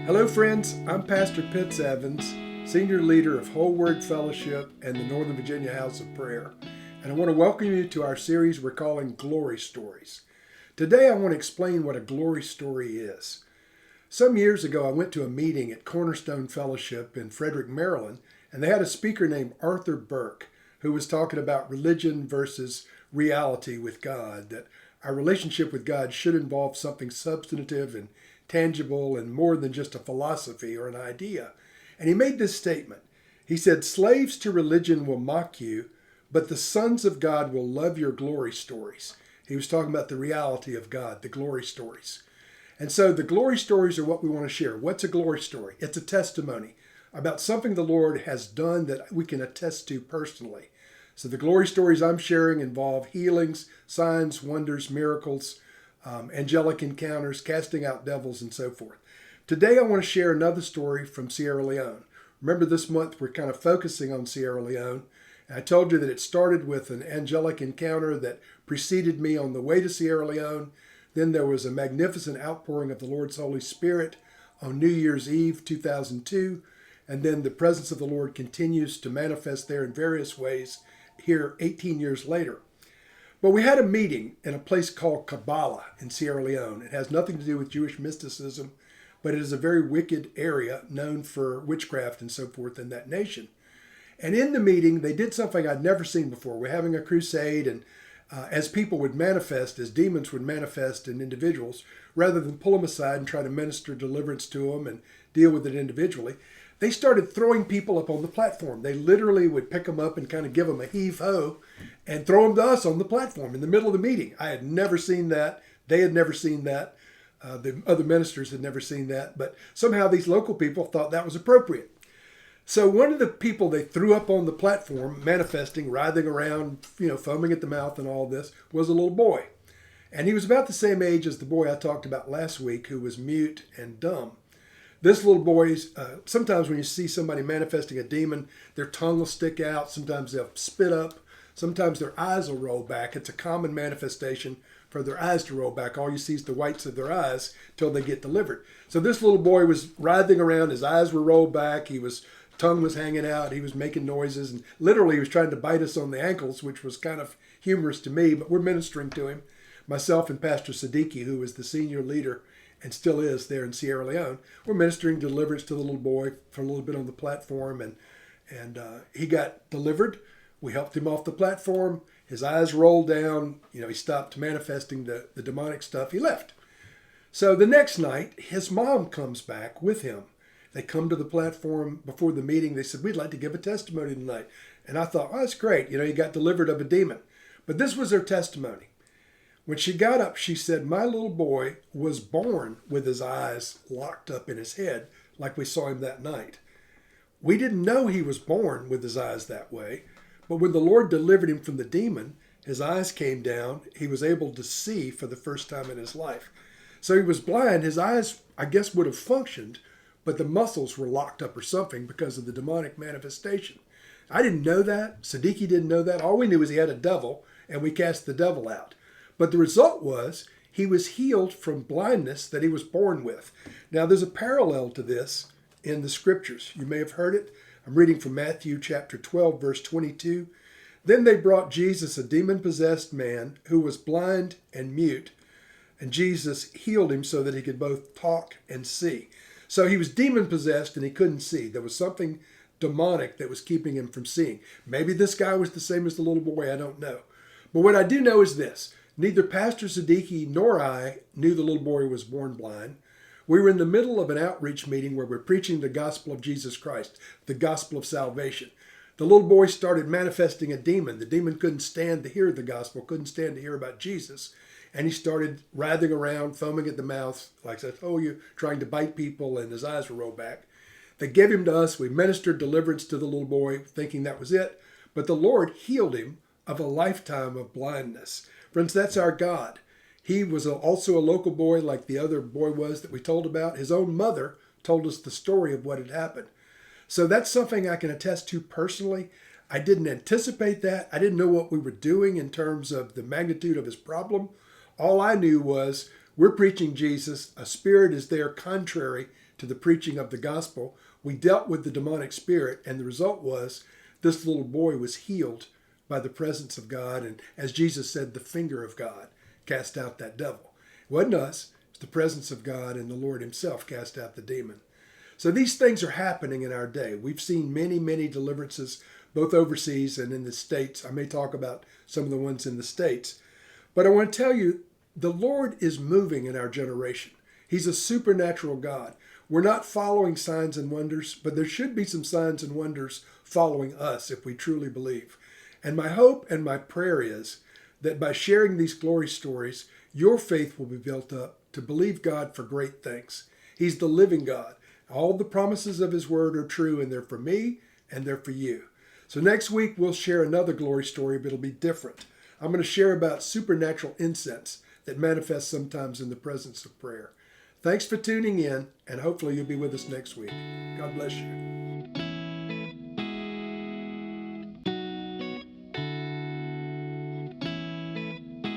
Hello, friends. I'm Pastor Pitts Evans, Senior Leader of Whole Word Fellowship and the Northern Virginia House of Prayer. And I want to welcome you to our series we're calling Glory Stories. Today I want to explain what a glory story is. Some years ago, I went to a meeting at Cornerstone Fellowship in Frederick, Maryland, and they had a speaker named Arthur Burke who was talking about religion versus reality with God, that our relationship with God should involve something substantive and tangible and more than just a philosophy or an idea. And he made this statement. He said, "Slaves to religion will mock you, but the sons of God will love your glory stories." He was talking about the reality of God, the glory stories. And so the glory stories are what we want to share. What's a glory story? It's a testimony about something the Lord has done that we can attest to personally. So the glory stories I'm sharing involve healings, signs, wonders, miracles, angelic encounters, casting out devils, and so forth. Today I want to share another story from Sierra Leone. Remember, this month we're kind of focusing on Sierra Leone. And I told you that it started with an angelic encounter that preceded me on the way to Sierra Leone. Then there was a magnificent outpouring of the Lord's Holy Spirit on New Year's Eve 2002. And then the presence of the Lord continues to manifest there in various ways here 18 years later. But we had a meeting in a place called Kabbalah in Sierra Leone. It has nothing to do with Jewish mysticism, but it is a very wicked area known for witchcraft and so forth in that nation. And in the meeting, they did something I'd never seen before. We're having a crusade, and as people would manifest, as demons would manifest in individuals, rather than pull them aside and try to minister deliverance to them and deal with it individually, they started throwing people up on the platform. They literally would pick them up and kind of give them a heave-ho and throw them to us on the platform in the middle of the meeting. I had never seen that. They had never seen that. The other ministers had never seen that. But somehow these local people thought that was appropriate. So one of the people they threw up on the platform, manifesting, writhing around, foaming at the mouth and all this, was a little boy. And he was about the same age as the boy I talked about last week, who was mute and dumb. This little boy, sometimes when you see somebody manifesting a demon, their tongue will stick out. Sometimes they'll spit up. Sometimes their eyes will roll back. It's a common manifestation for their eyes to roll back. All you see is the whites of their eyes till they get delivered. So this little boy was writhing around. His eyes were rolled back. Tongue was hanging out. He was making noises. And literally he was trying to bite us on the ankles, which was kind of humorous to me. But we're ministering to him. Myself and Pastor Siddiqui, who was the senior leader and still is there in Sierra Leone, we're ministering deliverance to the little boy for a little bit on the platform, and he got delivered. We helped him off the platform. His eyes rolled down. He stopped manifesting the demonic stuff. He left. So the next night, his mom comes back with him. They come to the platform before the meeting. They said, "We'd like to give a testimony tonight." And I thought, "Oh, that's great. He got delivered of a demon." But this was her testimony. When she got up, she said, "My little boy was born with his eyes locked up in his head like we saw him that night. We didn't know he was born with his eyes that way, but when the Lord delivered him from the demon, his eyes came down. He was able to see for the first time in his life. So he was blind. His eyes, I guess, would have functioned, but the muscles were locked up or something because of the demonic manifestation." I didn't know that. Siddiqui didn't know that. All we knew was he had a devil, and we cast the devil out. But the result was he was healed from blindness that he was born with. Now, there's a parallel to this in the scriptures. You may have heard it. I'm reading from Matthew chapter 12, verse 22. "Then they brought Jesus, a demon-possessed man who was blind and mute, and Jesus healed him so that he could both talk and see." So he was demon-possessed and he couldn't see. There was something demonic that was keeping him from seeing. Maybe this guy was the same as the little boy. I don't know. But what I do know is this. Neither Pastor Siddiqui nor I knew the little boy was born blind. We were in the middle of an outreach meeting where we're preaching the gospel of Jesus Christ, the gospel of salvation. The little boy started manifesting a demon. The demon couldn't stand to hear the gospel, couldn't stand to hear about Jesus. And he started writhing around, foaming at the mouth, like I said, "Oh, you're trying to bite people," and his eyes were rolled back. They gave him to us. We ministered deliverance to the little boy, thinking that was it. But the Lord healed him of a lifetime of blindness. Friends, that's our God. He was also a local boy like the other boy was that we told about. His own mother told us the story of what had happened. So that's something I can attest to personally. I didn't anticipate that. I didn't know what we were doing in terms of the magnitude of his problem. All I knew was we're preaching Jesus. A spirit is there contrary to the preaching of the gospel, we dealt with the demonic spirit, and the result was this little boy was healed by the presence of God. And as Jesus said, the finger of God cast out that devil. It wasn't us. It's the presence of God, and the Lord himself cast out the demon. So these things are happening in our day. We've seen many, many deliverances, both overseas and in the States. I may talk about some of the ones in the States. But I want to tell you, the Lord is moving in our generation. He's a supernatural God. We're not following signs and wonders, but there should be some signs and wonders following us if we truly believe. And my hope and my prayer is that by sharing these glory stories, your faith will be built up to believe God for great things. He's the living God. All the promises of his word are true, and they're for me and they're for you. So next week, we'll share another glory story, but it'll be different. I'm going to share about supernatural incense that manifests sometimes in the presence of prayer. Thanks for tuning in, and hopefully you'll be with us next week. God bless you.